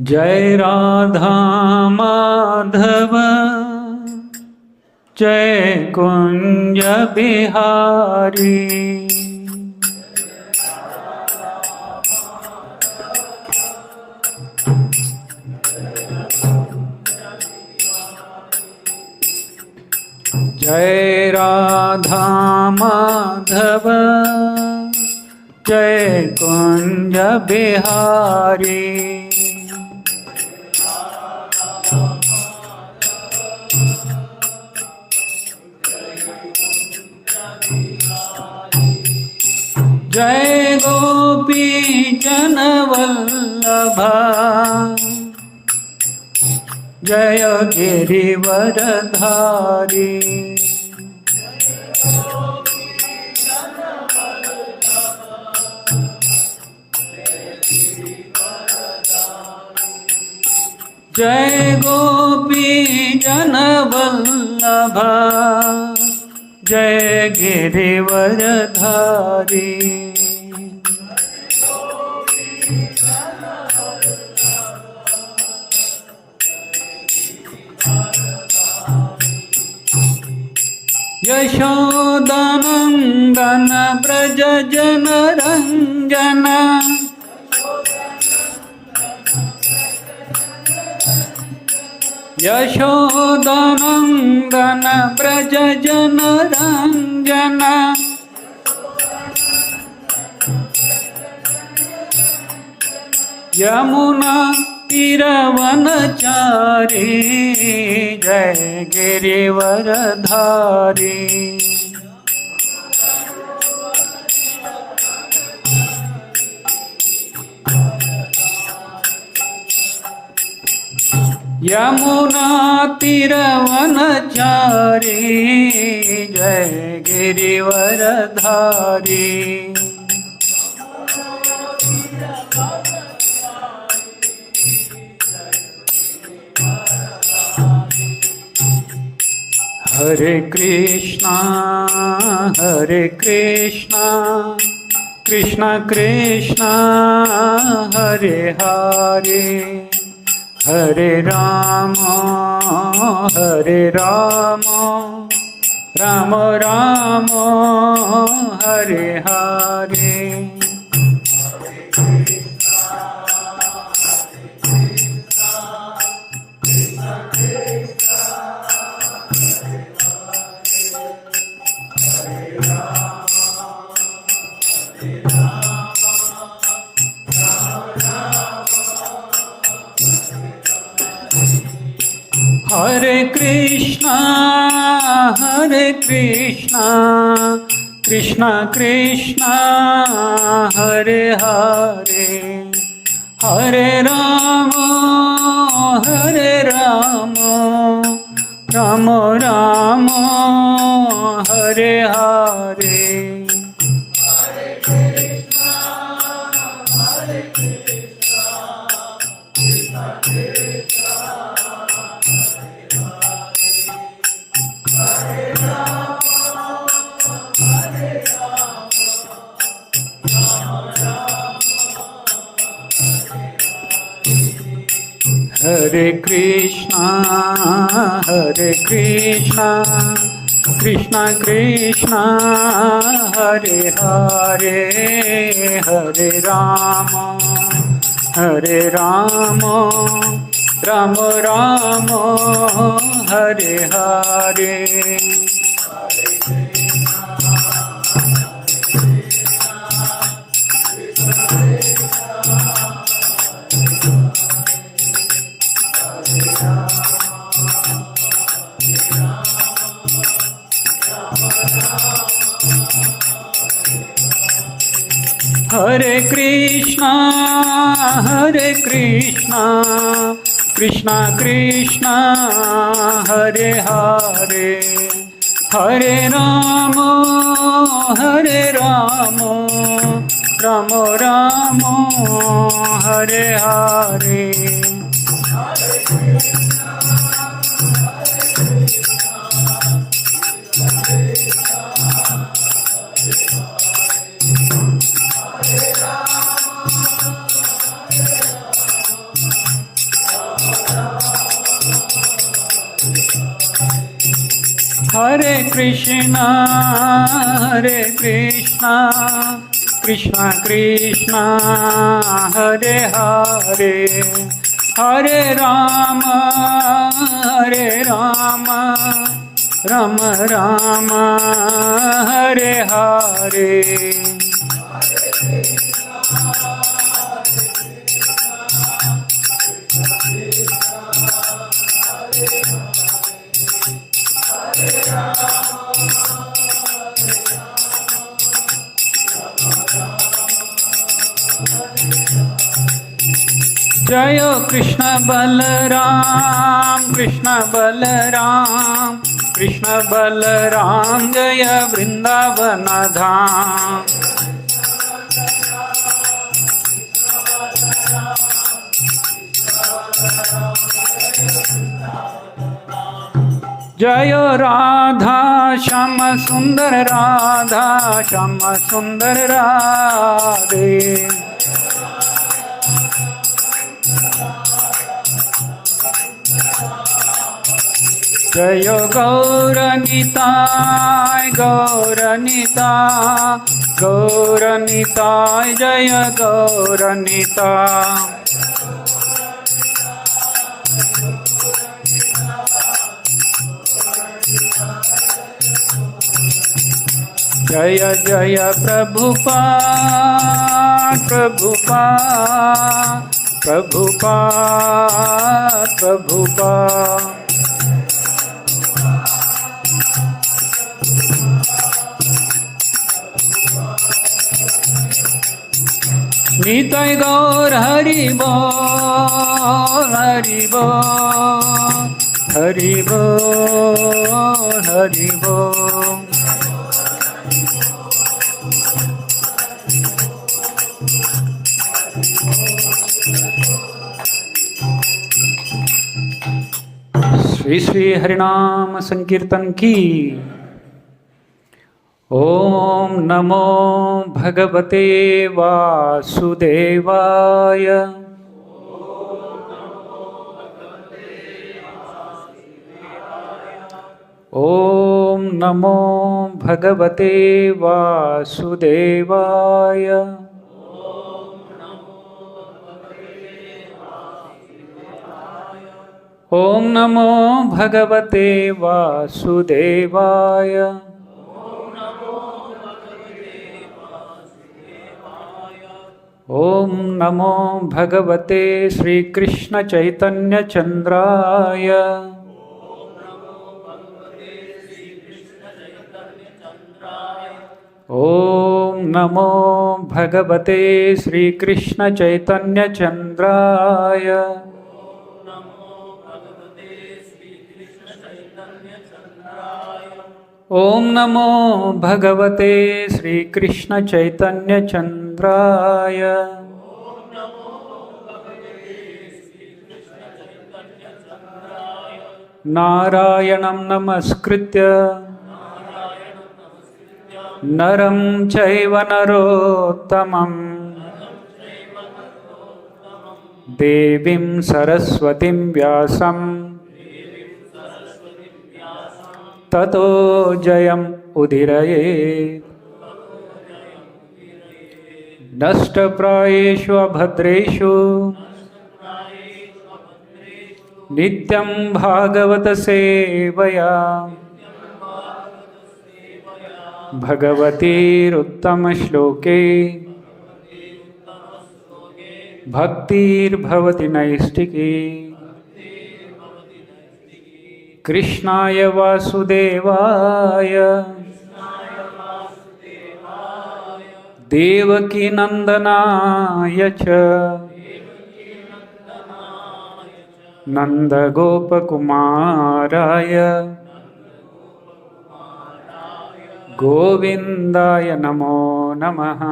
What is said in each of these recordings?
जय राधा माधव जय कुंज बिहारी। जय राधा माधव जय कुंज बिहारी। जय गोपी जन वल्लभ जय गिरिवरधारी। जय गोपी जन वल्लभ जय गिरिवरधारी। यशोदानंदन ब्रज जन रंजन यशोदानंदन ब्रज जन रंजन। यमुना तीरवनचारी जय गिरिवरधारी। यमुना तीरवनचारी जय गिरिवरधारी। हरे कृष्णा कृष्णा कृष्णा हरे हरे, हरे राम राम राम हरे हरे। हरे कृष्णा कृष्णा कृष्णा हरे हरे, हरे राम राम राम हरे हरे। हरे कृष्णा कृष्णा कृष्णा हरे हरे, हरे राम राम राम हरे हरे। हरे कृष्णा कृष्णा कृष्णा हरे हरे, हरे Ram Ram Ram Hare Hare. Hare Krishna, Krishna Krishna, Hare Hare, Hare Rama, Rama Rama, Hare Hare. Jayo Krishna Balaram, Krishna Balaram, Krishna Balaram, Jaya Vrindavana Dham. Jayo Radha Shama Sundar Radha Shama Sundar Radhe. Jayo Gauranitai Gauranitai Gauranitai Jaya Gauranitai. Jaya Jaya Prabhupada Prabhupada Prabhupada Prabhupada. Nitai Gaur Hari Bol Hari Bol Hari Bol Hari Bol. Shri Shri हरिनाम संकीर्तन की। ओम नमो भगवते वासुदेवाय। ओम नमो भगवते वासुदेवाय। ओम नमो भगवते वासुदेवाय। ओम नमो भगवते श्री कृष्ण चैतन्य चंद्राय। ओम नमो भगवते श्री कृष्ण चैतन्य चंद्राय। ओम नमो भगवते श्री कृष्ण चैतन्य चंद्राय। नारायणं नमस्कृत्य नरं चैव नरोत्तमं देवीं सरस्वतीं व्यासं ततो जयम् उदीरयेत्। नष्टप्रायेषु अभद्रेषु नित्यं भागवत सेवया भगवतीरुत्तमश्लोके भक्तिर्भवति नैष्टिकी। कृष्णाय वासुदेवाय देवकी नंदनाय च नंदगोपकुमाराय गोविंदाय नमो नमः।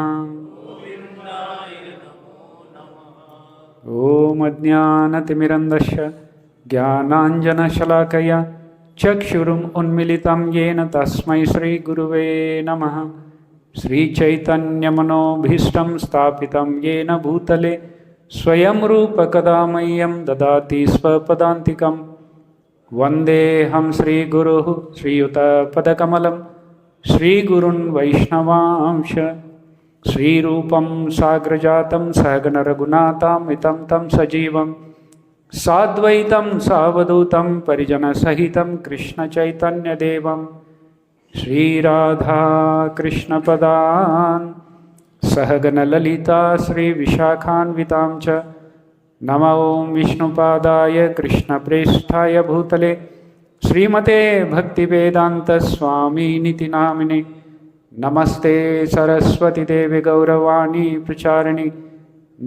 ओम अज्ञानतिमिरन्धस्य ज्ञानाञ्जनशलाकया चक्षुरुम् उन्मिलितं येन तस्मै श्रीगुरुवे नमः। श्रीचैतन्यमनोभीष्टं स्थापितं येन भूतले स्वयं रूप कदा मह्यं ददाति स्वपदान्तिकं। वन्देऽहं श्रीगुरुः श्रीयुतपदकमलं श्रीगुरुन् वैष्णवांश श्रीरूपं साग्रजातं सहगणरघुनाथान्वितं तं सजीवं साद्वैतं सावधूतं परिजनसहितं कृष्णचैतन्यदेवं श्रीराधाकृष्णपदान् सहगणललिता श्रीविशाखान्वितां च नमो विष्णुपादाय कृष्णप्रेष्ठाय भूतले श्रीमते भक्तिवेदान्तस्वामिनिति नामिने नमस्ते सरस्वती देवी गौरवाणी प्रचारिणी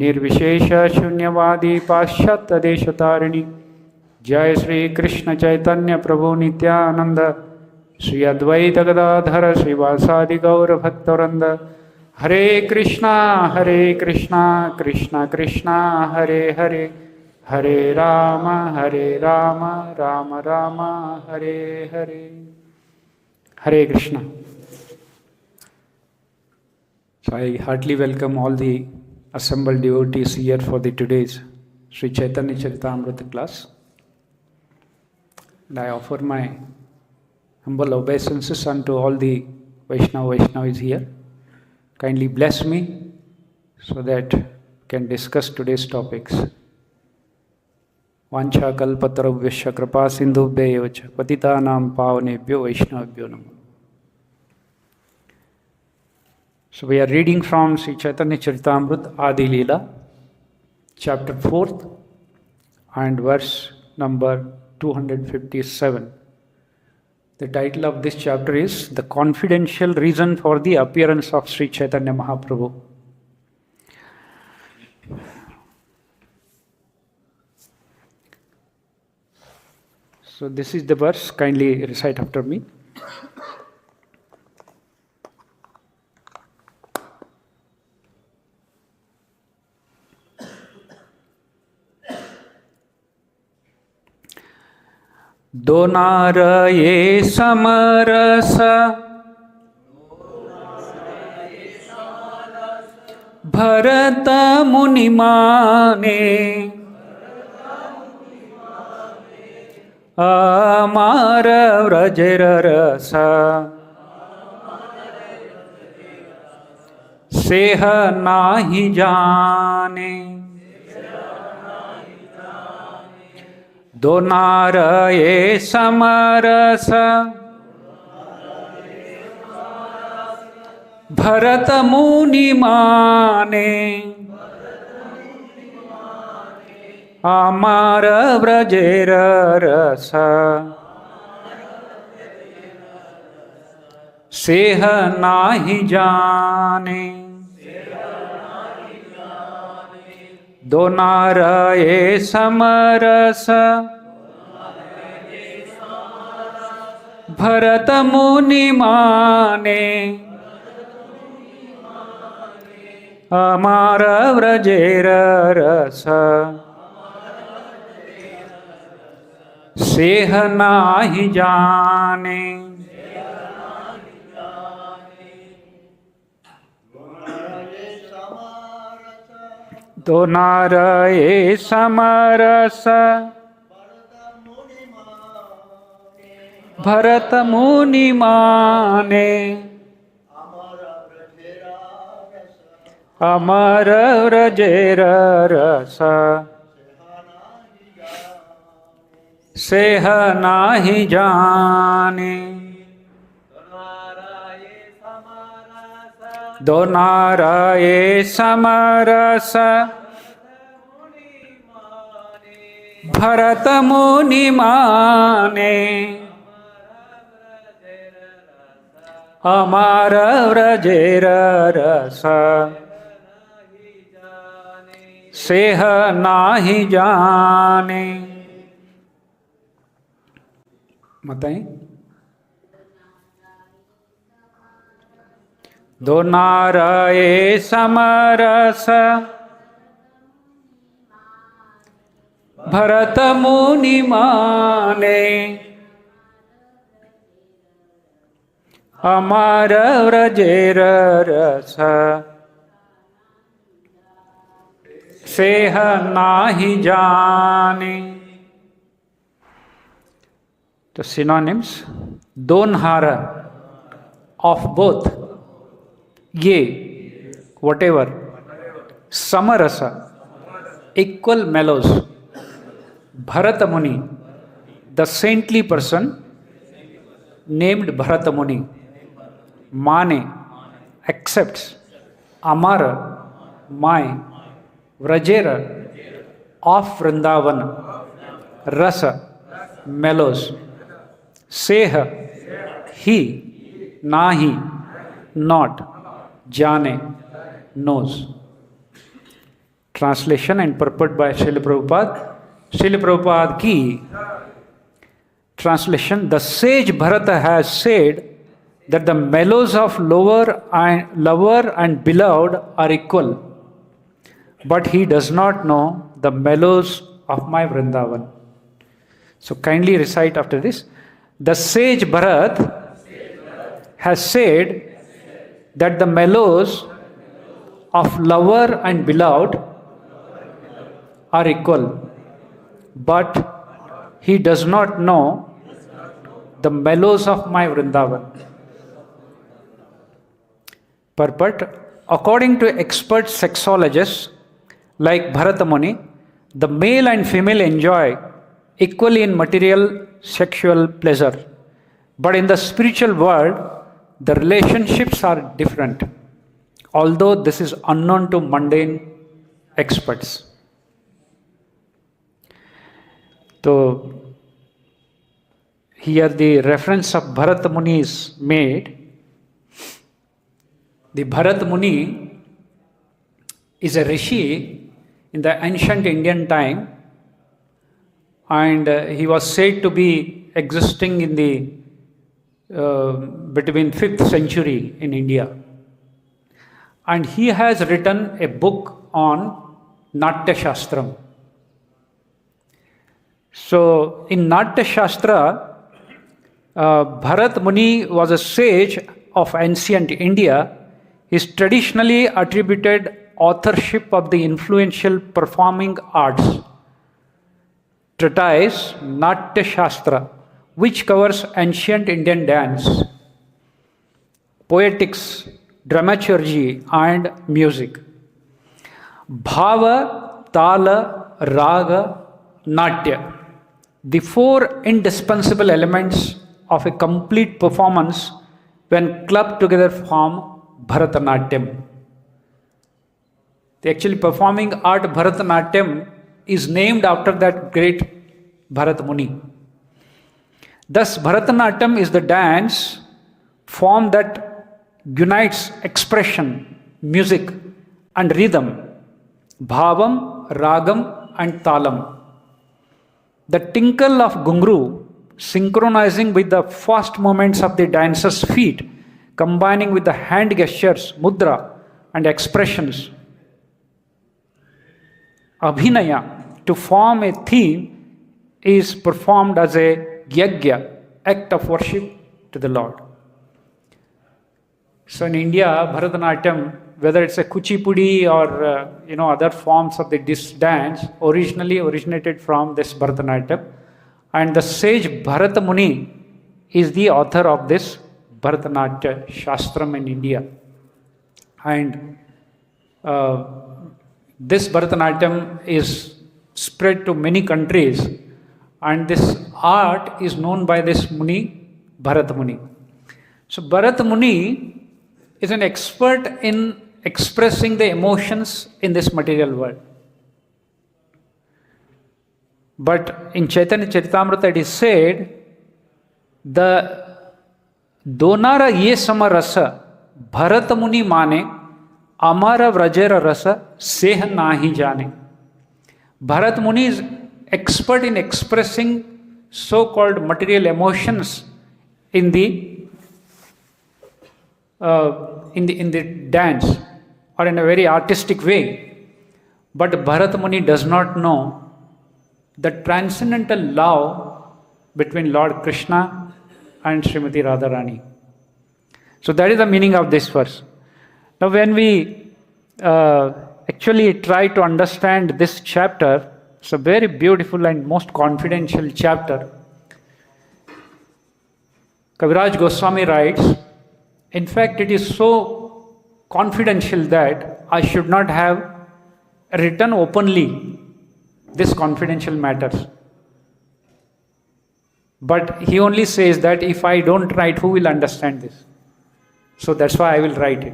निर्विशेष शून्यवादी पाश्चात्यदेशतारिणी जय श्री कृष्ण चैतन्य प्रभु नित्यानंद श्री अद्वैत गदाधर श्रीवासादि गौर भक्तवृंद हरे Krishna Krishna Krishna Hare Hare Hare Ram Ram Ram Hare Hare Hare Krishna. So I heartily welcome all the assembled devotees here for the today's Sri Chaitanya Charitamrita class. And I offer my humble obeisances unto all the Vaishnavas here. Kindly bless me so that we can discuss today's topics. Vancha kalpatarubhyasya kripa sindhubhyayo cha patitanam pavanebhyo vaishnavabhyo namo. So we are reading from Sri Chaitanya Charitamrita Adi Lila, chapter 4th and verse number 257. The title of this chapter is The Confidential Reason for the Appearance of Sri Chaitanya Mahaprabhu. So this is the verse, kindly recite after me. दोनार ये समरस भरत मुनिमाने अमार व्रजर रस सेह नाही जाने दोनार ये समरस भरत मुनि माने अमर व्रजेर रस सेह नाही जाने दोनार ये समरस भरत मुनि माने अमर व्रजेर रस सेह नाही जाने दोनार ये समरस भरत मुनि माने अमर व्रजेर रस सेह नाही जाने दोनार ये समरस भरत मुनि माने अमर व्रजेर रस सेह नाही जाने. बताएं. दोनार ये समरस भरत मुनि माने अमर व्रजेर रस सेह नाही जाने. The synonyms: Donhara, of both, ye, whatever, Samarasa, equal mellows, Bharata Muni, the saintly person named Bharata Muni, Mane, accepts, Amara, my, Vrajera, of Vrindavana, Rasa, mellows, Seha, he, Nahi, not, Jane, knows. Translation and purport by Srila Prabhupada. Srila Prabhupada ki translation: the sage Bharata has said that the mellows of lover and beloved are equal, but he does not know the mellows of my Vrindavan. So kindly recite after this. The sage Bharat has said that the mellows of lover and beloved are equal, but he does not know the mellows of my Vrindavan. Purport: according to expert sexologists like Bharata Muni, the male and female enjoy equally in material sexual pleasure, but in the spiritual world, the relationships are different, although this is unknown to mundane experts. So, here the reference of Bharata Muni is made. The Bharata Muni is a rishi in the ancient Indian time, and he was said to be existing in the between 5th century in India. And he has written a book on Natya Shastram. So, in Natya Shastra, Bharat Muni was a sage of ancient India. He is traditionally attributed authorship of the influential performing arts treatise Natya Shastra, which covers ancient Indian dance, poetics, dramaturgy, and music. Bhava, Tala, Raga, Natya, the four indispensable elements of a complete performance, when clubbed together, form Bharatanatyam. The actually performing art Bharatanatyam is named after that great Bharat Muni. Thus, Bharatanatyam is the dance form that unites expression, music, and rhythm, bhavam, ragam, and talam. The tinkle of gungru, synchronizing with the fast movements of the dancer's feet, combining with the hand gestures, mudra, and expressions, abhinaya, to form a theme, is performed as a yajna, act of worship to the Lord. So in India, Bharatanatyam, whether it's a Kuchipudi or other forms of this dance, originally originated from this Bharatanatyam, and the sage Bharata Muni is the author of this Bharatanatyam Shastram in India. And this Bharatanatyam is spread to many countries, and this art is known by this Muni, Bharata Muni. So Bharata Muni is an expert in expressing the emotions in this material world. But in Chaitanya Charitamrita it is said, the Donara ye samarasa Bharata Muni mane amara vrajera rasa seh nahi jane. Bharat Muni is expert in expressing so-called material emotions in the dance or in a very artistic way. But Bharat Muni does not know the transcendental love between Lord Krishna and Srimati Radharani. So that is the meaning of this verse. Now when we actually try to understand this chapter, it's a very beautiful and most confidential chapter. Kaviraj Goswami writes, in fact, it is so confidential that I should not have written openly this confidential matters. But he only says that if I don't write, who will understand this? So that's why I will write it.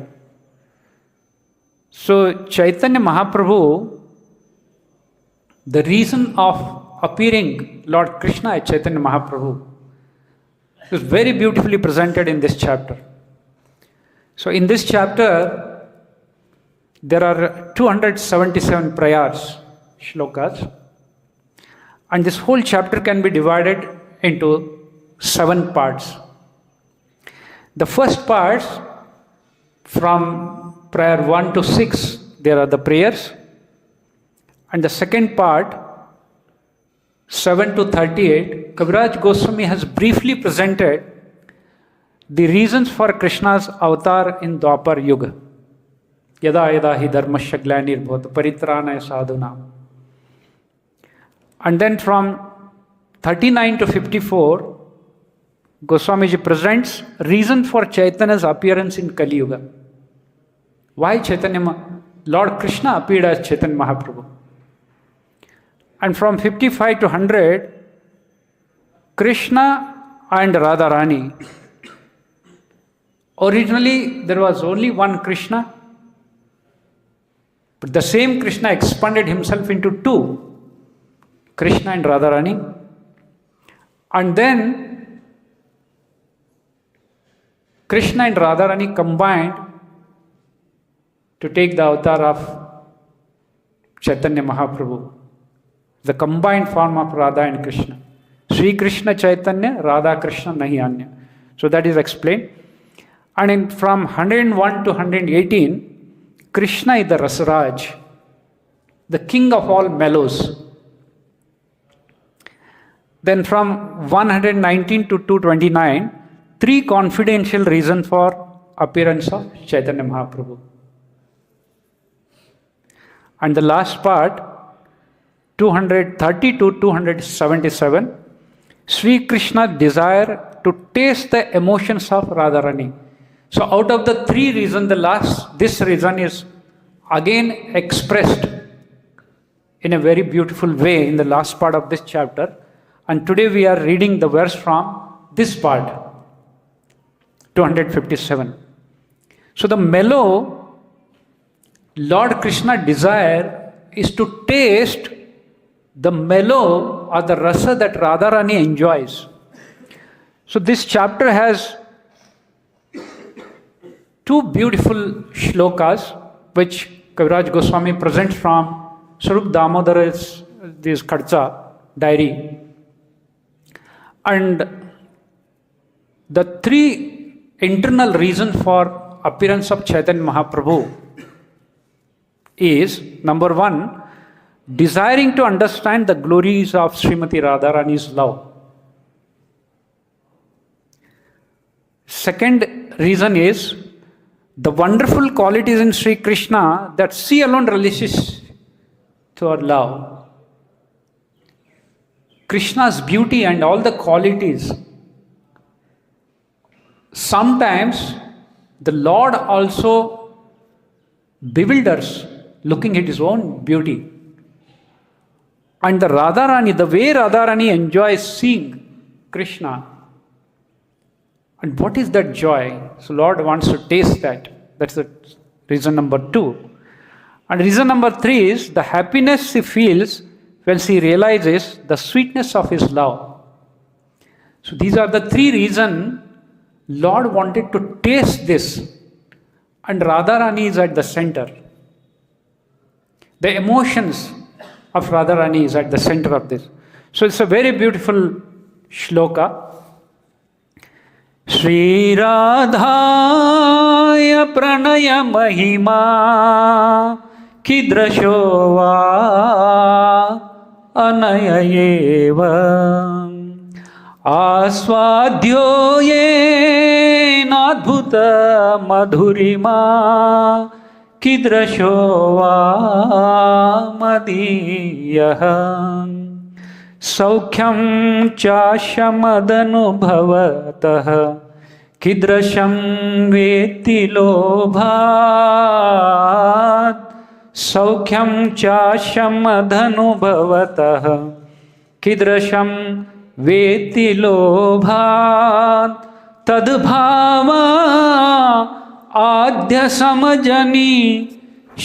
So Chaitanya Mahaprabhu, the reason of appearing Lord Krishna as Chaitanya Mahaprabhu is very beautifully presented in this chapter. So in this chapter, there are 277 prayers, shlokas, and this whole chapter can be divided into 7 parts. The first part, from prayer 1 to 6, there are the prayers, and the second part, 7 to 38, Kaviraj Goswami has briefly presented the reasons for Krishna's avatar in Dwapar Yuga. Yada yada hi dharmasya glanir bhavati paritranaya sadhunam. And then from 39 to 54, Goswamiji presents reason for Chaitanya's appearance in Kali Yuga. Why Lord Krishna appeared as Chaitanya Mahaprabhu. And from 55 to 100, Krishna and Radharani. Originally, there was only one Krishna, but the same Krishna expanded himself into 2, Krishna and Radharani. And then, Krishna and Radharani combined to take the avatar of Chaitanya Mahaprabhu, the combined form of Radha and Krishna. Sri Krishna Chaitanya, Radha Krishna Nahi Anya. So that is explained. And from 101 to 118, Krishna is the Rasaraj, the king of all mellows. Then from 119 to 229, 3 confidential reasons for appearance of Chaitanya Mahaprabhu. And the last part, 230 to 277, Sri Krishna desire to taste the emotions of Radharani. So out of the 3 reasons, this reason is again expressed in a very beautiful way in the last part of this chapter. And today we are reading the verse from this part, 257. So the mellow Lord Krishna desire is to taste the mellow or the rasa that Radharani enjoys. So this chapter has 2 beautiful shlokas which Kaviraj Goswami presents from Swarup Damodar's this Kharcha diary. And the 3 internal reasons for appearance of Chaitanya Mahaprabhu is, number 1, desiring to understand the glories of Srimati Radharani's love. Second reason is the wonderful qualities in Sri Krishna that she alone relishes to her love. Krishna's beauty and all the qualities. Sometimes the Lord also bewilders looking at his own beauty. And the Radharani, the way Radharani enjoys seeing Krishna. And what is that joy? So Lord wants to taste that. That's the reason number 2. And reason number 3 is the happiness he feels when she realizes the sweetness of his love. So these are the 3 reasons Lord wanted to taste this. And Radharani is at the center. The emotions of Radharani is at the center of this. So it's a very beautiful shloka. Shri Radhaya Pranaya Mahima Kidrashova Anayayeva Aswadhyo Nadbhuta Madhurima Kidrashova Madiyah सौख्यं चाशमदनुभवतः कीदृशं वेत्ति लोभात् सौख्यं चाशमदनुभवतः कीदृशं वेत्ति लोभात् तद्भावा आद्य समजनी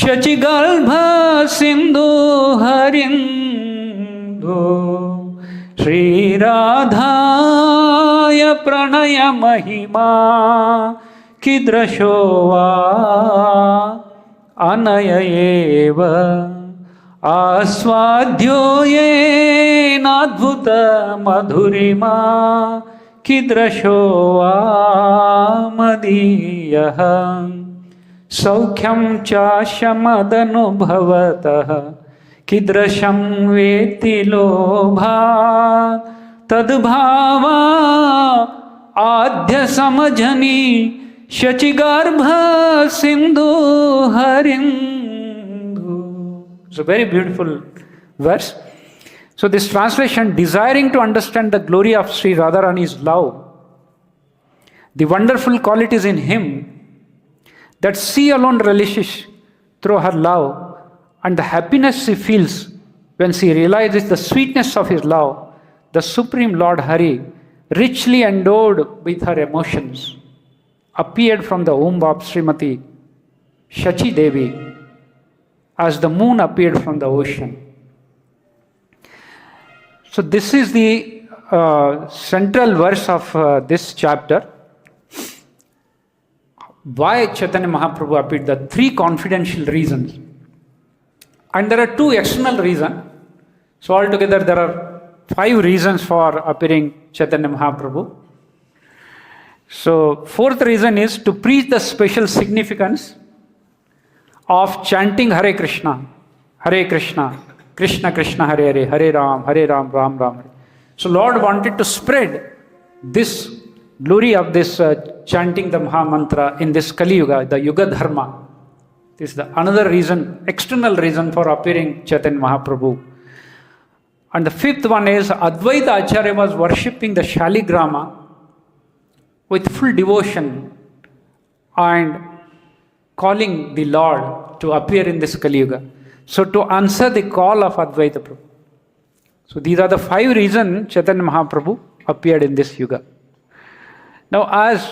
शचिगर्भ सिंधु हरिंदु श्रीराधाय प्रणय महिमा कीदृशो वा अनय एव आस्वाद्यो येनाद्भुत मधुरिमा कीदृशो वा मदीयः सौख्यं चाशमदनुभवतः कीदृशं वेत्ति लोभात् तद्भावा आद्य समजनी शचिगर्भ Sindhu हरिंदु. It's a very beautiful verse. So this translation, desiring to understand the glory of Sri Radharani's love, the wonderful qualities in him that she alone relishes through her love, and the happiness she feels when she realizes the sweetness of his love, the Supreme Lord Hari, richly endowed with her emotions, appeared from the womb of Srimati Shachi Devi as the moon appeared from the ocean. So this is the central verse of this chapter. Why Chaitanya Mahaprabhu appeared? The three confidential reasons. And there are two external reasons. So altogether there are 5 reasons for appearing Chaitanya Mahaprabhu. So fourth reason is to preach the special significance of chanting Hare Krishna, Krishna Krishna, Hare Hare, Hare Ram, Ram Ram. Hare. So Lord wanted to spread this glory of this chanting the Maha Mantra in this Kali Yuga, the Yuga Dharma. This is the another reason, external reason for appearing Chaitanya Mahaprabhu. And the fifth one is Advaita Acharya was worshipping the Shaligrama with full devotion and calling the Lord to appear in this Kali Yuga. So to answer the call of Advaita Prabhu. So these are the 5 reasons Chaitanya Mahaprabhu appeared in this Yuga. Now as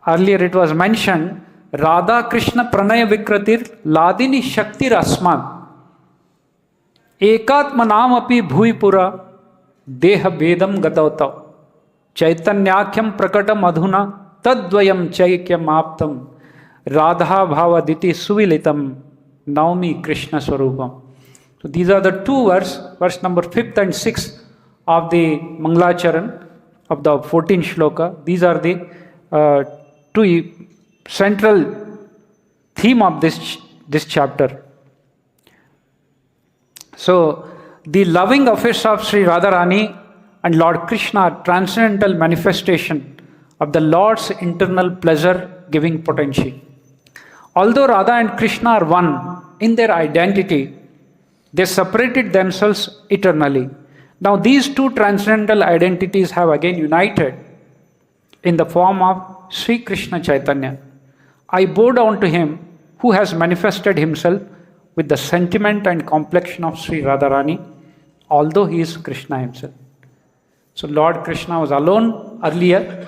earlier it was mentioned, Radha Krishna Pranaya Vikratir Ladini Shaktir Asman Ekatma Naam Api Bhuipura Deha Vedam Gatavatav Chaitanyakhyam Prakatam Adhuna Tadvayam Chaikyam Aptam Radha Bhavaditi Suvilitam Naumi Krishna Swarupam. So these are the 2 verse number 5th and 6th of the Mangalacharan of the 14th shloka. These are the 2 central theme of this chapter. So the loving affairs of Sri Radharani and Lord Krishna are transcendental manifestation of the Lord's internal pleasure-giving potential. Although Radha and Krishna are one in their identity, they separated themselves eternally. Now these 2 transcendental identities have again united in the form of Sri Krishna Chaitanya. I bow down to him who has manifested himself with the sentiment and complexion of Sri Radharani, although he is Krishna himself. So Lord Krishna was alone earlier,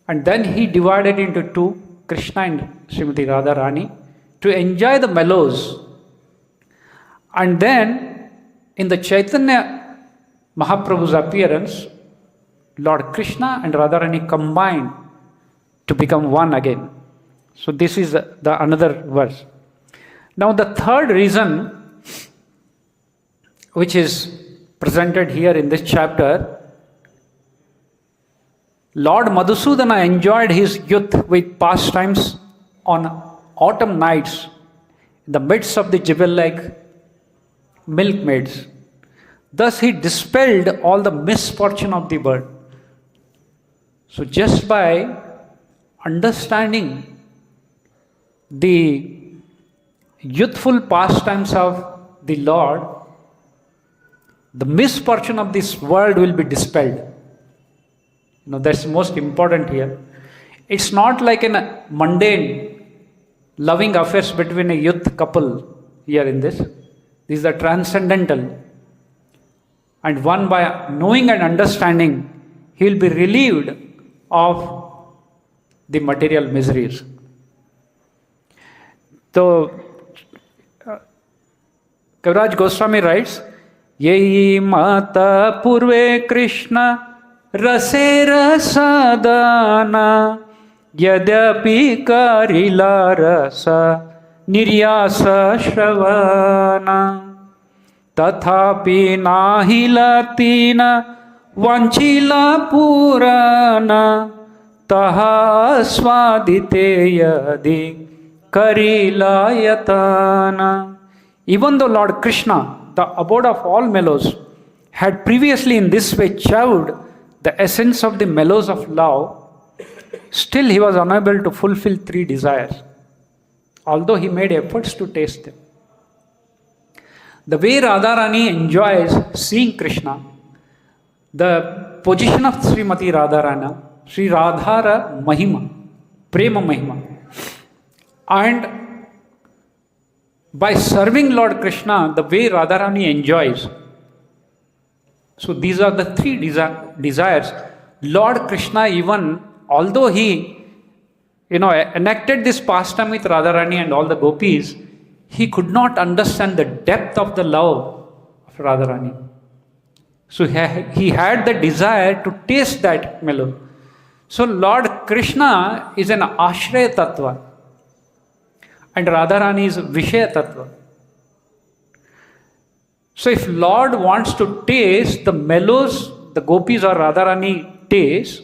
and then he divided into 2, Krishna and Srimati Radharani, to enjoy the mellows. And then in the Chaitanya Mahaprabhu's appearance, Lord Krishna and Radharani combined to become one again. So this is the another verse. Now the third reason which is presented here in this chapter, Lord Madhusudana enjoyed his youth with pastimes on autumn nights in the midst of the jewel-like milkmaids. Thus he dispelled all the misfortune of the world. So just by understanding the youthful pastimes of the Lord, the misfortune of this world will be dispelled. That's most important here. It's not like a mundane loving affairs between a youth couple here in this. These are transcendental. And one, by knowing and understanding, he will be relieved of the material miseries. So, Kaviraj Goswami writes, Yehi mata purve Krishna rase rasadana yadyapi karila rasa niryasa shravana tathapi nahilatina vanchila purana taha swadite yadi karila yatana. Even though Lord Krishna, the abode of all mellows, had previously in this way chowed the essence of the mellows of love, still he was unable to fulfill three desires, although he made efforts to taste them. The way Radharani enjoys seeing Krishna, the position of Srimati Radharana, Sri Radhara Mahima, Prema Mahima, and by serving Lord Krishna, the way Radharani enjoys. So these are the three desires. Lord Krishna, even although he, enacted this pastime with Radharani and all the gopis, he could not understand the depth of the love of Radharani. So he had the desire to taste that mellow. So Lord Krishna is an Ashraya Tattva and Radharani is Vishaya Tattva. So if Lord wants to taste the mellows the gopis or Radharani taste,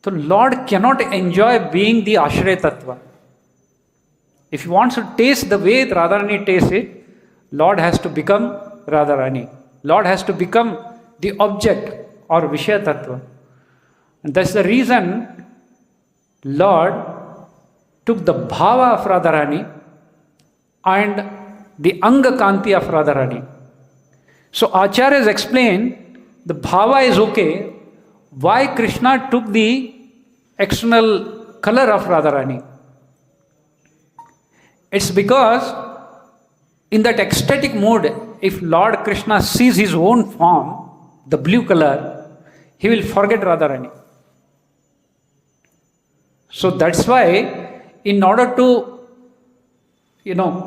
so Lord cannot enjoy being the Ashraya Tattva. If he wants to taste the way Radharani tastes it, Lord has to become Radharani. Lord has to become the object or Vishaya Tattva. And that's the reason Lord took the bhava of Radharani and the anga kanti of Radharani. So Acharyas explain the bhava is okay. Why Krishna took the external color of Radharani? It's because in that ecstatic mood, if Lord Krishna sees his own form, the blue color, he will forget Radharani. So that's why, in order to,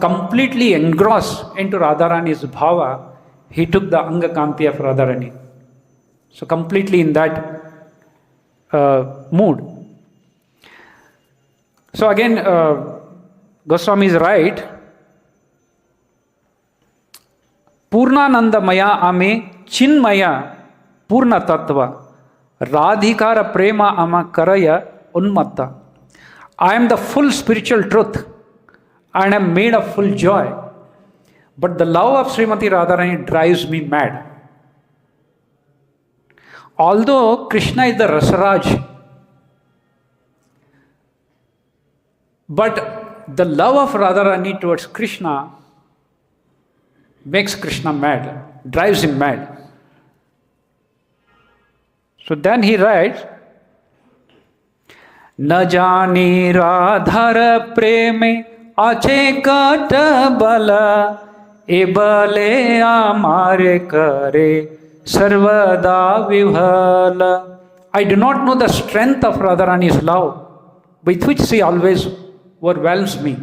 completely engross into Radharani's bhava, he took the anga kanti of Radharani. So completely in that mood. So again, Goswami is right. Purnananda maya ame chinmaya purna tattva radhikara prema ama karaya unmatta. I am the full spiritual truth and am made of full joy. But the love of Srimati Radharani drives me mad. Although Krishna is the Rasaraj, but the love of Radharani towards Krishna makes Krishna mad, drives him mad. So then he writes, न जानी rather प्रेमे आचे काट बला ए बले आमारे करे सर्वदा विभला. I do not know the strength of Radharani's love with which she always overwhelms me.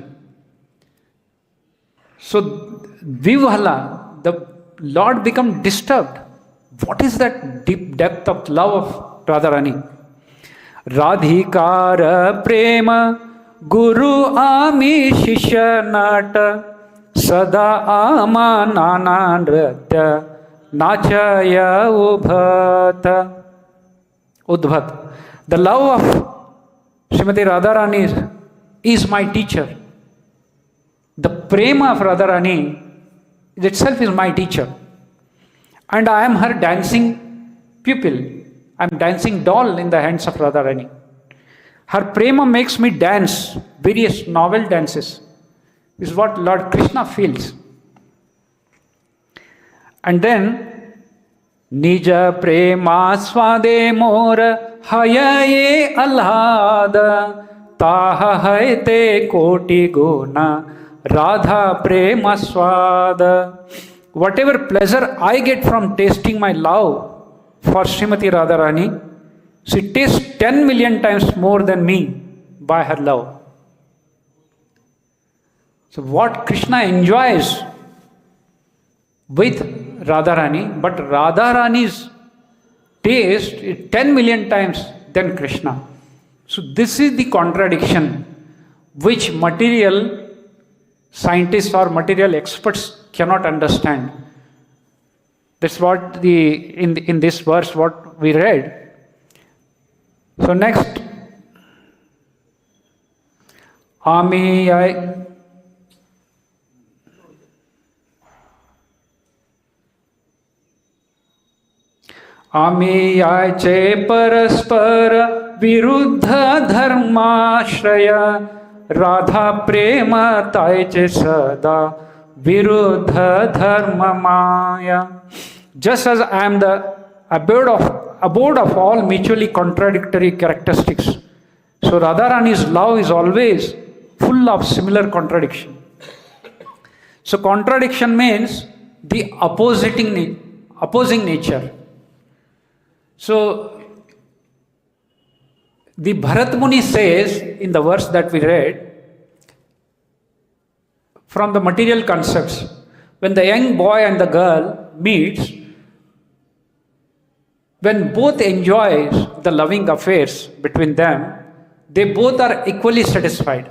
So Vivala, the Lord become disturbed. What is that deep depth of love of Radharani? Radhikara prema guru ami shishya nata sada ama nana nritya nachaya udbhat. The love of Srimati Radharani is my teacher. The prema of Radharani itself is my teacher. And I am her dancing pupil. I am dancing doll in the hands of Radharani. Her prema makes me dance various novel dances. This is what Lord Krishna feels. And then, Nija prema swade mor hayaye alhada taha haite koti guna radha prema swada. Whatever pleasure I get from tasting my love for Srimati Radharani, she tastes 10 million times more than me by her love. So what Krishna enjoys with Radharani, but Radharani's taste is 10 million times than Krishna. So this is the contradiction which material scientists or material experts cannot understand. That's what in this verse what we read. So next, Ami che paraspara viruddha dharmashraya radha prema che sada viruddha dharma maya. Just as I am the abode of all mutually contradictory characteristics, so Radharani's love is always full of similar contradiction. So contradiction means the opposing nature. So the Bharat Muni says in the verse that we read, from the material concepts, when the young boy and the girl meets, when both enjoys the loving affairs between them, they both are equally satisfied,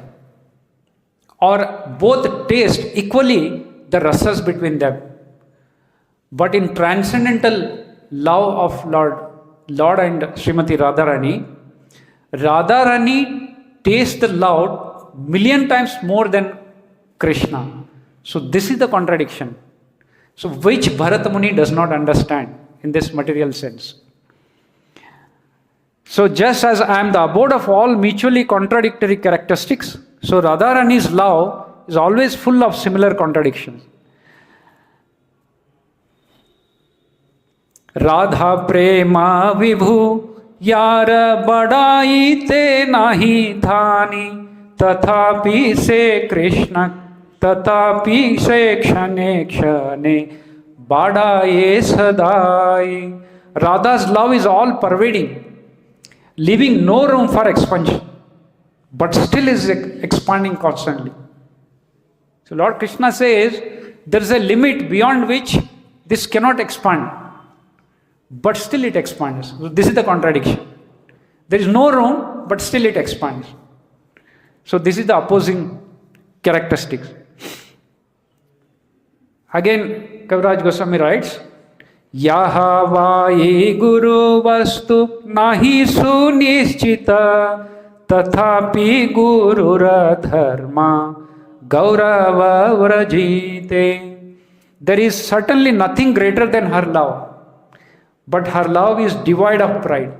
or both taste equally the rasas between them. But in transcendental love of Lord and Srimati Radharani tastes the love million times more than Krishna. So this is the contradiction. So which Bharat Muni does not understand in this material sense. So just as I am the abode of all mutually contradictory characteristics, so Radharani's love is always full of similar contradictions. Radha prema vibhu yara badai te nahi thani tathapi se Krishna tathapi se kshane kshane badaye sadai. Radha's love is all pervading, leaving no room for expansion, but still is expanding constantly. So Lord Krishna says there is a limit beyond which this cannot expand, but still it expands. So this is the contradiction. There is no room, but still it expands. So this is the opposing characteristics. Again, Kaviraj Goswami writes, Yaha vai guru vastu nahi sunischita tathapi gurura dharma gaurava vrajite. There is certainly nothing greater than her love, but her love is devoid of pride.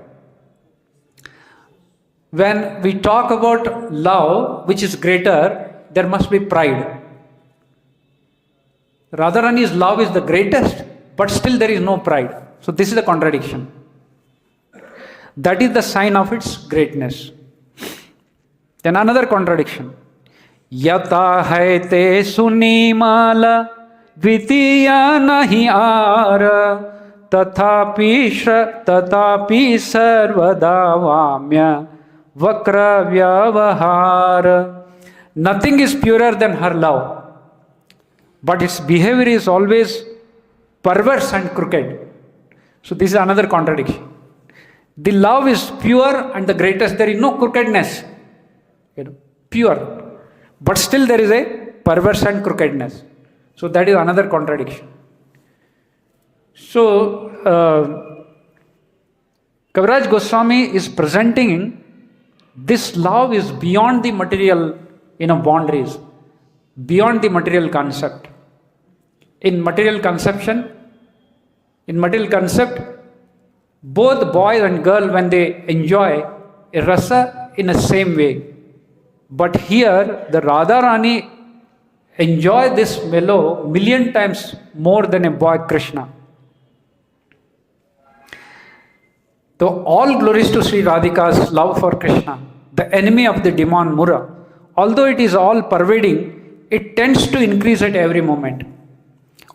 When we talk about love which is greater, there must be pride. Radharani's love is the greatest, but still there is no pride. So this is the contradiction. That is the sign of its greatness. Then another contradiction. Yata haite sunimala dvitiya nahi ara tathapi sarvada vamya vakra vyavahara. Nothing is purer than her love, but its behavior is always perverse and crooked. So this is another contradiction. The love is pure and the greatest. There is no crookedness. Pure. But still there is a perverse and crookedness. So that is another contradiction. So Kaviraj Goswami is presenting this love is beyond the material boundaries, beyond the material concept. In material concept, both boy and girl, when they enjoy a rasa in the same way. But here, the Radharani enjoy this mellow million times more than a boy Krishna. So all glories to Sri Radhika's love for Krishna, the enemy of the demon Mura. Although it is all pervading, it tends to increase at every moment.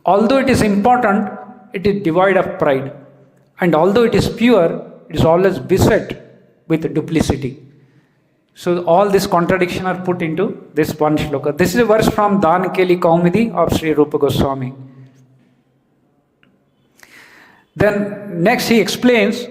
Although it is important, it is devoid of pride. And although it is pure, it is always beset with duplicity. So all these contradictions are put into this one shloka. This is a verse from Dan Keli Kaumidi of Sri Rupa Goswami. Then next he explains,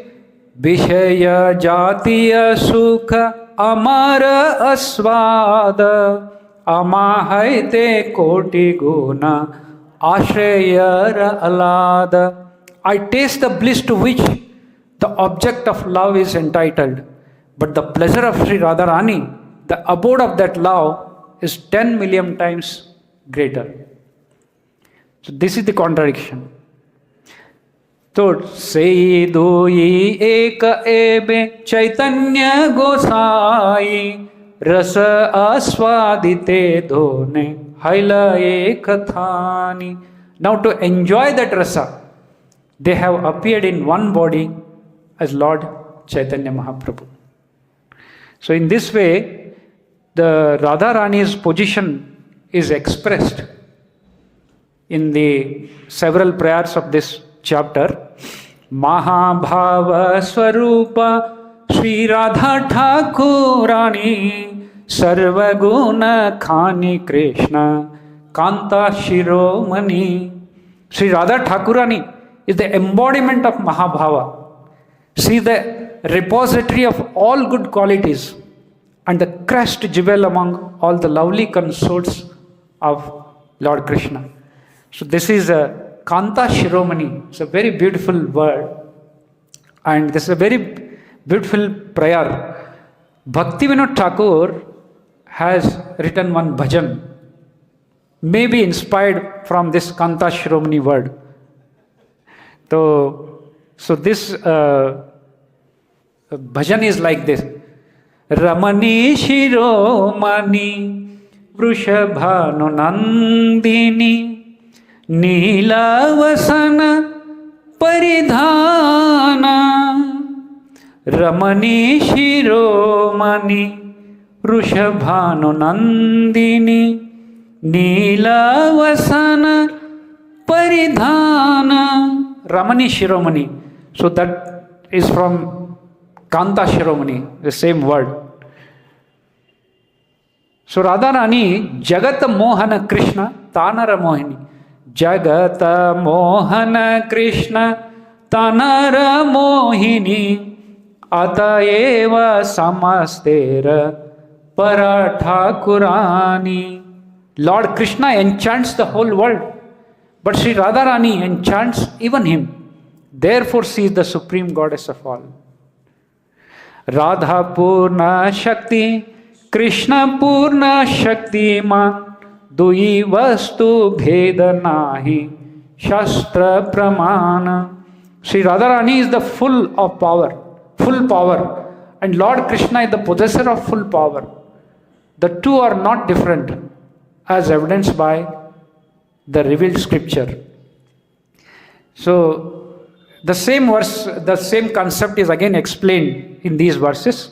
Vishaya Jatiya Sukha Amara Asvada Amahaite Koti Guna Ashrayara Alada. I taste the bliss to which the object of love is entitled, but the pleasure of Sri Radharani, the abode of that love, is 10 million times greater. So this is the contradiction. तो से दोई एक एबे चैतन्य गोसाई रस आस्वादिते धोने हैला एक थानी. Now to enjoy that rasa, they have appeared in one body as Lord Chaitanya Mahaprabhu. So in this way, the Radharani's position is expressed in the several prayers of this chapter. Mahabhava Swarupa Sri Radha Thakurani Sarvaguna Khani Krishna Kanta Shiromani. Sri Radha Thakurani is the embodiment of Mahabhava. She is the repository of all good qualities and the crest jewel among all the lovely consorts of Lord Krishna. So this is a Kanta Shiromani. It's a very beautiful word, and this is a very beautiful prayer. Bhaktivinoda Thakur has written one bhajan, maybe inspired from this Kanta Shiromani word. So this bhajan is like this. Ramani Shiromani Vrushabhanu Nandini Neelavasana Paridhana. Ramani Shiromani Vrushabhanu Nandini Neelavasana Paridhana. Ramani Shiromani. So that is from Kanta Shiromani, the same word. So Radharani, Jagata Mohana Krishna, Tanara Mohini. Jagata Mohana Krishna, Tanara Mohini, Ataeva Samastera Parathakurani. Lord Krishna enchants the whole world, but Sri Radharani enchants even him. Therefore, she is the supreme goddess of all. Radha Purna Shakti, Krishna Purna Shakti Man, Dui Vastu Bheda Nahi, Shastra Pramana. Sri Radharani is the full power, and Lord Krishna is the possessor of full power. The two are not different, as evidenced by the revealed scripture. So, the same verse, the same concept is again explained in these verses.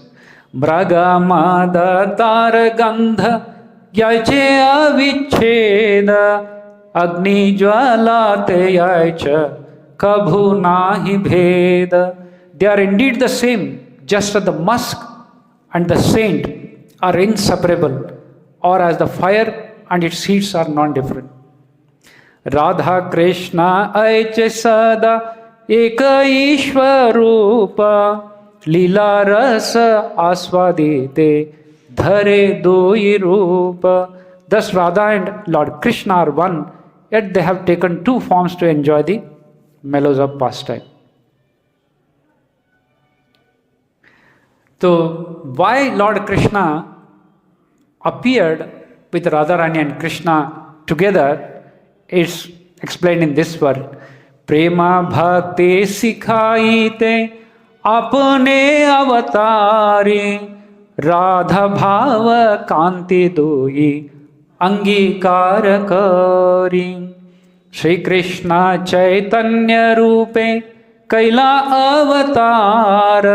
Mraga Mada Taragandha Yache Avicheda Agni Jwala Teyacha Kabhu Nahi Bheda. They are indeed the same, just as the musk and the saint are inseparable, or as the fire and its heats are non-different. Radha Krishna Aiche Sada Eka Ishwarupa Lila Rasa Aswadite Dhare Doi Rupa. Thus Radha and Lord Krishna are one, yet they have taken two forms to enjoy the mellows of pastime. So why Lord Krishna appeared with Radharani and Krishna together is explained in this verse. Prema bhakti sikhaite apne avatari Radha bhava kanti doi अंगीकार करी श्री कृष्ण चैतन्य रूपे कैला अवतार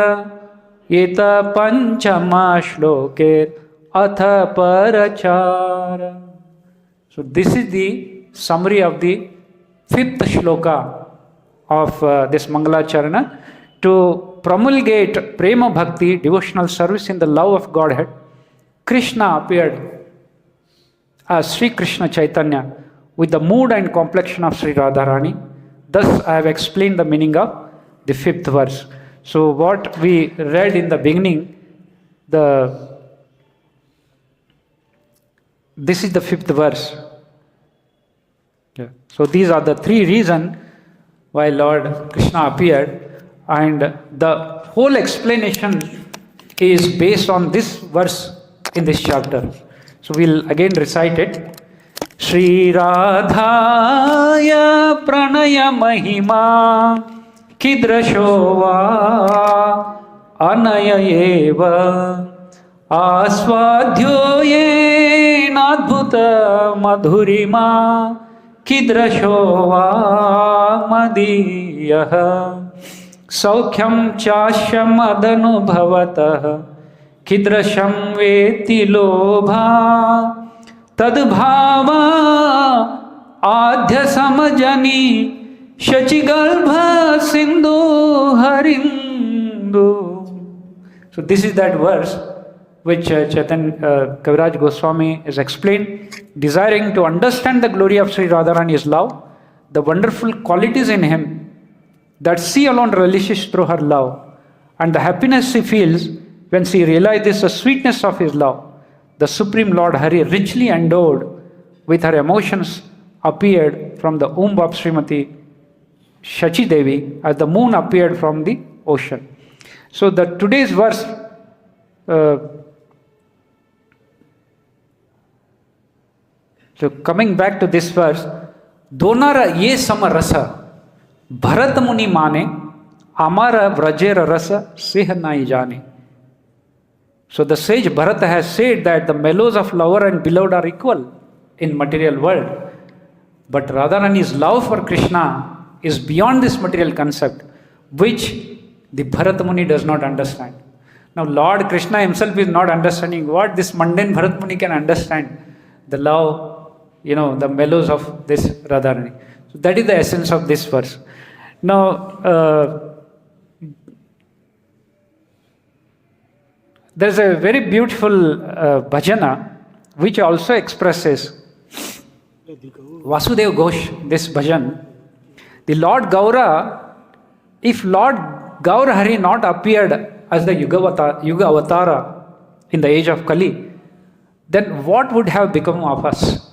येत पंचमा श्लोके अथ परचार. So this is the summary of the fifth shloka of this Mangalacharana. To promulgate prema bhakti, devotional service in the love of Godhead, Krishna appeared as Sri Krishna Chaitanya with the mood and complexion of Sri Radharani. Thus I have explained the meaning of the fifth verse. So what we read in the beginning, this is the fifth verse. Yeah. So these are the three reasons why Lord Krishna appeared, and the whole explanation is based on this verse in this chapter. So we'll again recite it. Shri Radhaya Pranaya Mahima Kidrashova Anaya Eva Aswadhyo Yenadbhuta Madhurima Kidrashova Madiyah Saukyam Chasham Adanubhavatah Kidrasham Veti Lobha Tadbhava Adhya Samajani Shachigalbha Sindhu Harindu. So this is that verse which Kaviraj Goswami has explained. Desiring to understand the glory of Sri Radharani's love, the wonderful qualities in him that she alone relishes through her love, and the happiness she feels when she realizes the sweetness of his love, the Supreme Lord Hari, richly endowed with her emotions, appeared from the womb of Srimati Shachi Devi as the moon appeared from the ocean. So the today's verse so coming back to this verse, Donara ye samarasa Bharat Muni mane Amara Vrajera rasa Sih nai jane. So the sage Bharata has said that the mellows of lover and beloved are equal in material world, but Radharani's love for Krishna is beyond this material concept, which the Bharat Muni does not understand. Now Lord Krishna himself is not understanding what this mundane Bharat Muni can understand, the love, the mellows of this Radharani. So that is the essence of this verse. Now, there's a very beautiful bhajana which also expresses Vasudev Ghosh, this bhajan. The Lord Gaura, if Lord Gaur Hari not appeared as the Yuga Avatara in the age of Kali, then what would have become of us?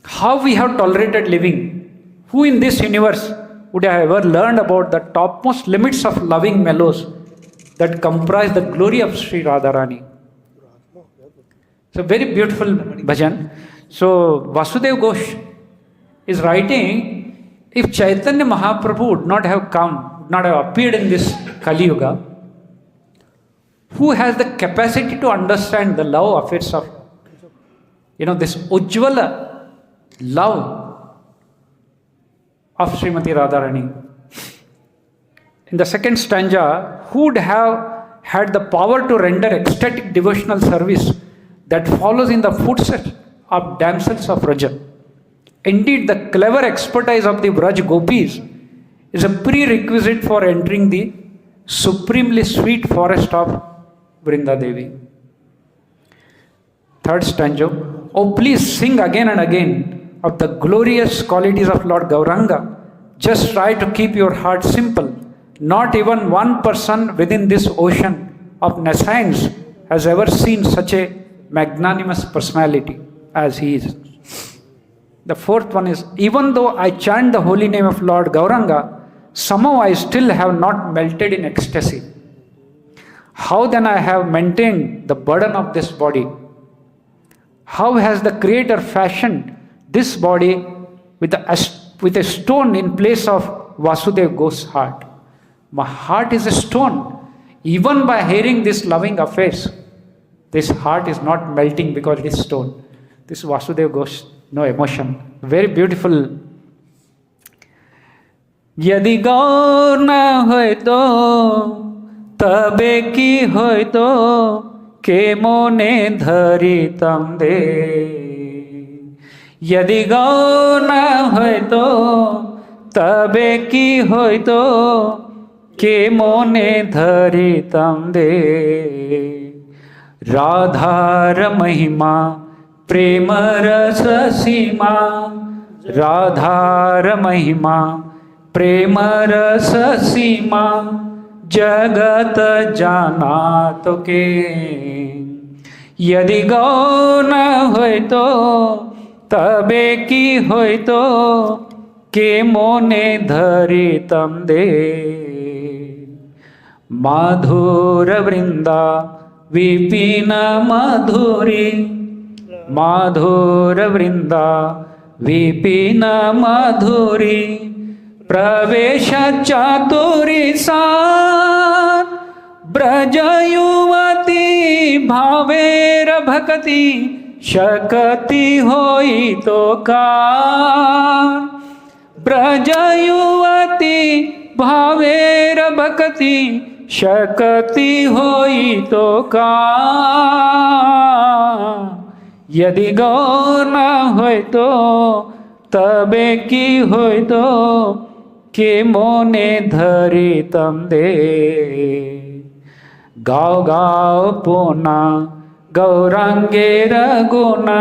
How we have tolerated living? Who in this universe would have ever learned about the topmost limits of loving mellows that comprise the glory of Sri Radharani? So very beautiful bhajan. So Vasudev Ghosh is writing, if Chaitanya Mahaprabhu would not have come, would not have appeared in this Kali Yuga, who has the capacity to understand the love affairs of, this Ujjvala love of Srimati Radharani? In the second stanza, who would have had the power to render ecstatic devotional service that follows in the footsteps of damsels of Vraja? Indeed, the clever expertise of the Vraj Gopis is a prerequisite for entering the supremely sweet forest of Vrinda Devi. Third stanza, oh please sing again and again of the glorious qualities of Lord Gauranga. Just try to keep your heart simple. Not even one person within this ocean of nescience has ever seen such a magnanimous personality as he is. The fourth one is, even though I chant the holy name of Lord Gauranga, somehow I still have not melted in ecstasy. How then I have maintained the burden of this body? How has the Creator fashioned this body with a stone in place of Vasudev Ghosh's heart? My heart is a stone. Even by hearing this loving affairs, this heart is not melting because it is stone. This Vasudev Ghosh, no emotion. Very beautiful. यदि गौर न होय तो तबे की होय तो के मोने धरितम दे। यदि गौर न होय तो तबे की होय तो के मोने धरितम दे। राधार महिमा प्रेम रस सीमा, राधार महिमा प्रेम रस सीमा, जगत जाना तो के। यदि गौ न होय तो तबे की होय तो के मोने धरितम दे। माधुर वृंदा विपिन मधुरी, माधुर वृंदा विपिन मधुरी, प्रवेश चातुरी सार, ब्रज युवती भावेर भक्ति, शकति होई तो कार। ब्रज युवती भावेर भक्ति, शकति होई तो कार। यदि गौ न होय तो तबे की होय तो के मोने धरितम दे। गाओ गाओ पुना गौरांगेर गुना,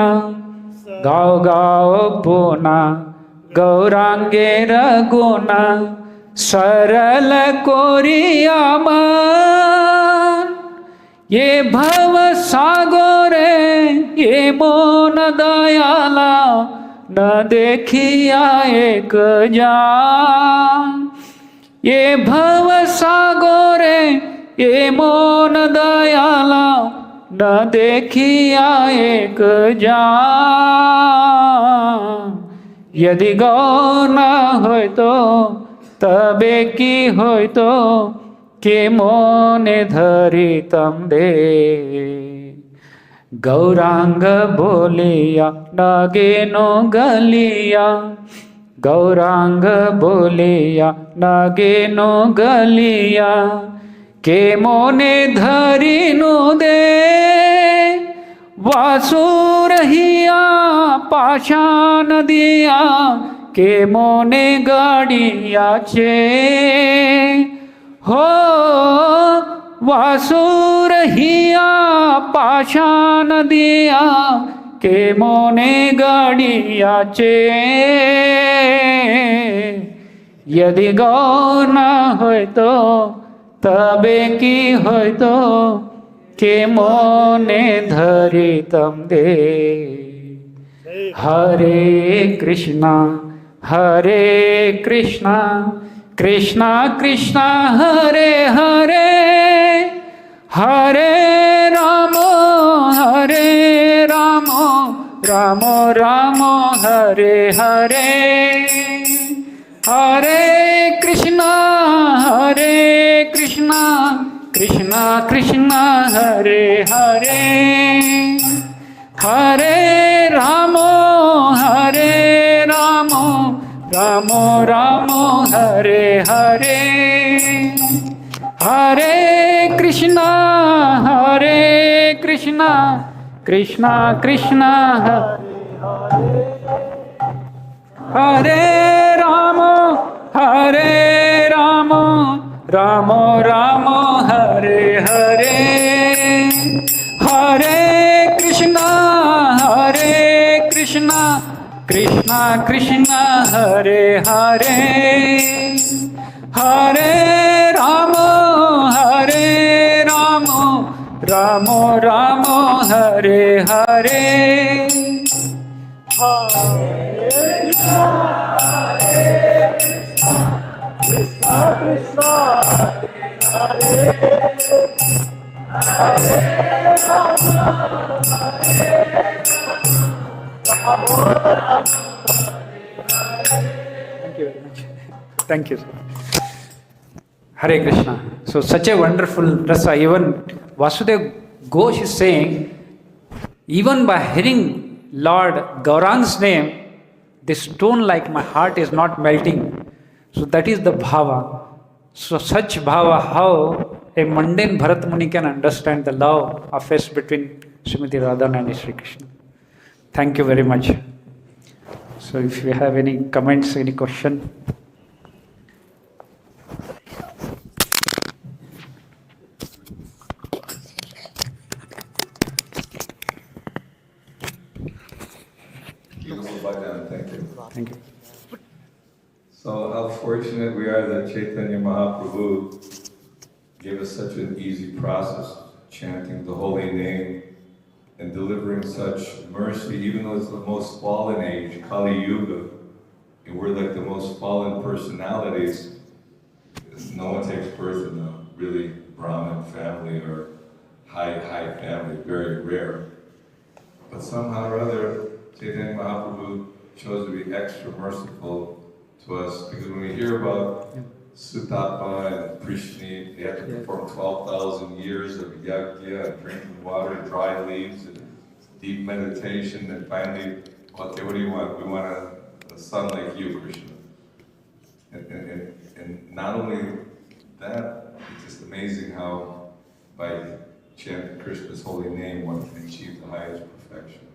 गाओ गाओ पुना गौरांगेर गुना, सरल कोरिया मन। ये भव सागरे ये मोन दयाला, न देखिया एक जान। ये भव सागरे ये मोन दयाला, न देखिया एक जान। यदि गौ न होय तो तबे की होय तो के मोने धरितम दे। गौरांग बोलिया नगेनो गलिया, गौरांग बोलिया नगेनो गलिया, के मोने धरिनु दे। वासुरहिया पाषाण दिया, के मोने गाड़िया चे। हो वासुरहिया पाषाण दिया, के मोने गाड़िया चे। यदि गौ न होय तो तबे की होय तो के मोने धरितम दे। हरे कृष्णा कृष्णा कृष्णा हरे हरे, हरे राम राम राम हरे हरे। हरे कृष्णा कृष्णा कृष्णा हरे हरे, हरे राम राम राम हरे हरे। हरे कृष्णा कृष्णा कृष्णा हरे राम राम राम हरे हरे। हरे कृष्णा कृष्णा कृष्णा हरे हरे। हरे Ram Ram Ram Hare Hare. Thank you, sir. Hare Krishna. So such a wonderful rasa. Even Vasudev Ghosh is saying, even by hearing Lord Gaurang's name, this stone like my heart is not melting. So that is the bhava. So such bhava, how a mundane Bharat Muni can understand the love affairs between Srimati Radha and Sri Krishna. Thank you very much. So if you have any comments, any question. Beautiful bhajan, thank you. Thank you. So how fortunate we are that Chaitanya Mahaprabhu gave us such an easy process, chanting the holy name and delivering such mercy, even though it's the most fallen age, Kali Yuga, and we're like the most fallen personalities. No one takes birth in a really Brahmin family or high family, very rare. But somehow or other, Chaitanya Mahaprabhu chose to be extra merciful to us, because when we hear about Sutapa and Prishni, they have to perform 12,000 years of yajna and drinking water and dry leaves and deep meditation, and finally, okay, what do you want? We want a son like you, Krishna. And not only that, it's just amazing how by chanting Krishna's holy name, one can achieve the highest perfection.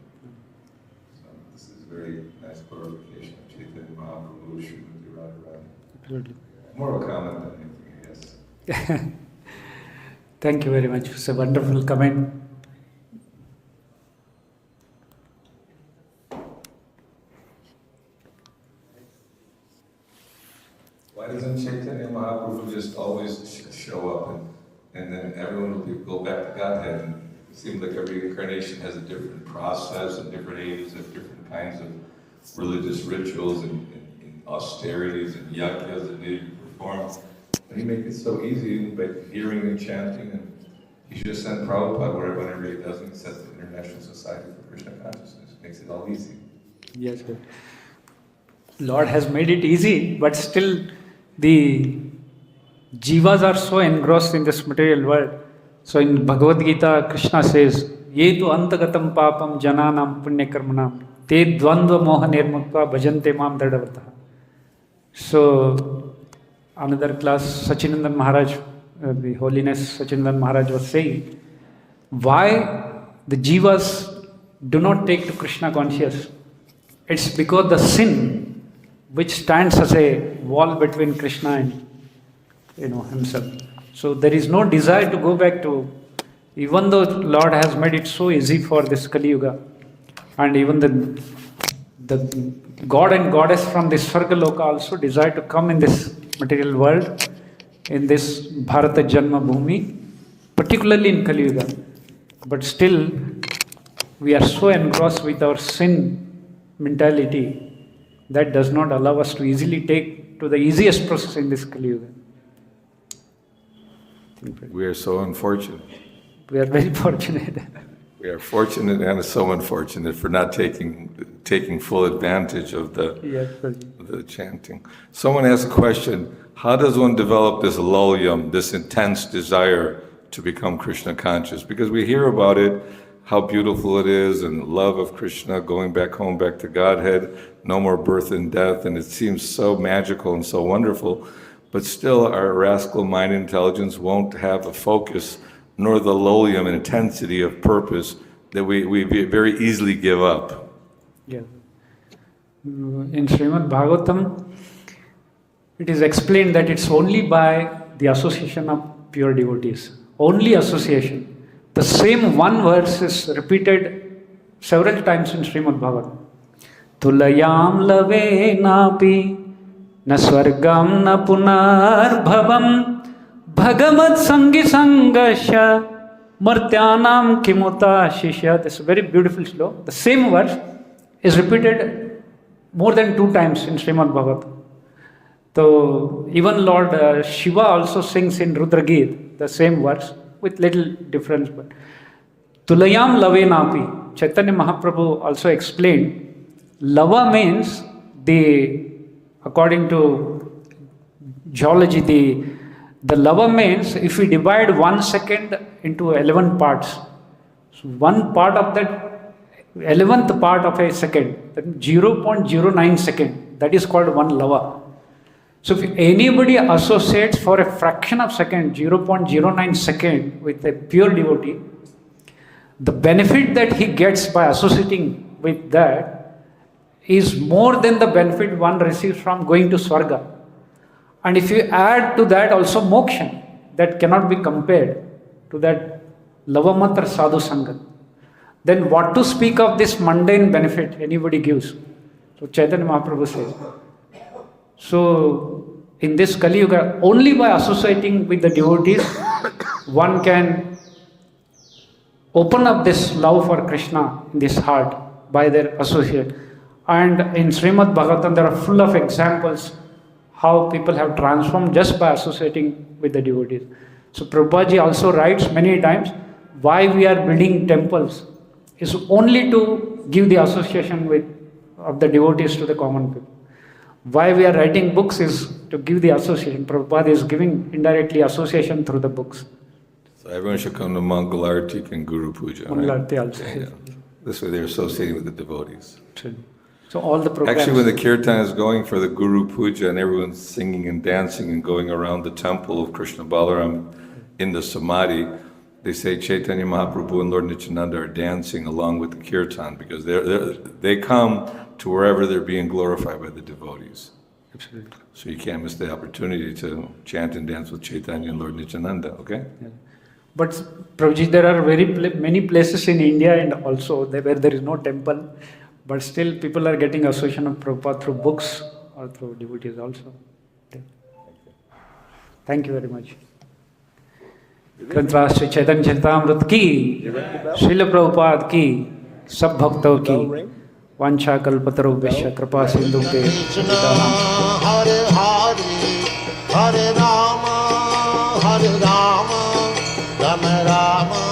So this is a very nice glorification of Chaitanya Mahaprabhu, Srimati Radharani. Absolutely. More of a comment than anything, yes. Thank you very much. It's a wonderful comment. Why doesn't Chaitanya Mahaprabhu just always show up and then everyone will go back to Godhead? And it seems like every incarnation has a different process and different ages and different kinds of religious rituals and austerities and yajnas that need to be performed. And he makes it so easy by hearing and chanting, and he should just send Prabhupada whenever he doesn't set the International Society for Krishna Consciousness. It makes it all easy. Yes, sir. Lord has made it easy, but still the jivas are so engrossed in this material world. So in Bhagavad Gita, Krishna says, Ye tu antagatam papam jananam punyakarmanam te dvandva moha nirmukta bhajante mam dardavataha. So another class, Sachinandan Maharaj, the Holiness Sachinandan Maharaj was saying, why the jivas do not take to Krishna conscious? It's because the sin which stands as a wall between Krishna and himself. So there is no desire to go back to, even though Lord has made it so easy for this Kali Yuga, and even the God and Goddess from this Svargaloka also desire to come in this material world, in this Bharata Janma Bhumi, particularly in Kali Yuga. But still, we are so engrossed with our sin mentality that does not allow us to easily take to the easiest process in this Kali Yuga. We are so unfortunate. We are very fortunate. We are fortunate and so unfortunate for not taking full advantage of the chanting. Someone asked a question, how does one develop this lulyam, this intense desire to become Krishna conscious? Because we hear about it, how beautiful it is, and love of Krishna, going back home, back to Godhead, no more birth and death, and it seems so magical and so wonderful, but still our rascal mind intelligence won't have the focus nor the lulyam and intensity of purpose that we very easily give up. Yeah. In Srimad Bhagavatam, it is explained that it's only by the association of pure devotees. Only association. The same one verse is repeated several times in Srimad Bhagavatam. Tulayam lave napi na swargam na punar bhavam Bhagavat Sangi Sangasya Martyanam Kimuta Shishya. This is a very beautiful sloka. The same verse is repeated more than 2 times in Srimad Bhagavatam. So even Lord Shiva also sings in Rudra Geet the same verse with little difference. But Tulayam Lave Napi. Chaitanya Mahaprabhu also explained, lava means according to geology, the lava means if we divide 1 second into 11 parts, so one part of that 11th part of a second, that 0.09 second, that is called one lava. So if anybody associates for a fraction of second, 0.09 second with a pure devotee, the benefit that he gets by associating with that is more than the benefit one receives from going to Swarga. And if you add to that also moksha, that cannot be compared to that lavamatra sadhu sangha, then what to speak of this mundane benefit anybody gives? So Chaitanya Mahaprabhu says. So in this Kali Yuga, only by associating with the devotees, one can open up this love for Krishna in this heart by their associate. And in Srimad Bhagavatam, there are full of examples how people have transformed just by associating with the devotees. So Prabhupada also writes many times, why we are building temples is only to give the association of the devotees to the common people. Why we are writing books is to give the association. Prabhupada is giving indirectly association through the books. So everyone should come to Mangalartik and Guru Puja. Mangalarti right? also. Yeah. This way they're associating with the devotees. So all the programs. Actually, when the kirtan is going for the Guru Puja and everyone's singing and dancing and going around the temple of Krishna Balaram in the Samadhi, they say Chaitanya Mahaprabhu and Lord Nityananda are dancing along with the kirtan because they come to wherever they're being glorified by the devotees. Absolutely. So you can't miss the opportunity to chant and dance with Chaitanya and Lord Nityananda, okay? Yeah. But Prabhuji, there are many places in India and also where there is no temple, but still people are getting association of Prabhupada through books or through devotees also. Thank you very much. ग्रंथराज Shri Chaitanya Charitamrita की, श्रील प्रभुपाद की, सब भक्तों की, वांछा कल्पतरुभ्यश्च कृपा सिंधु के हरे हरे राम राम राम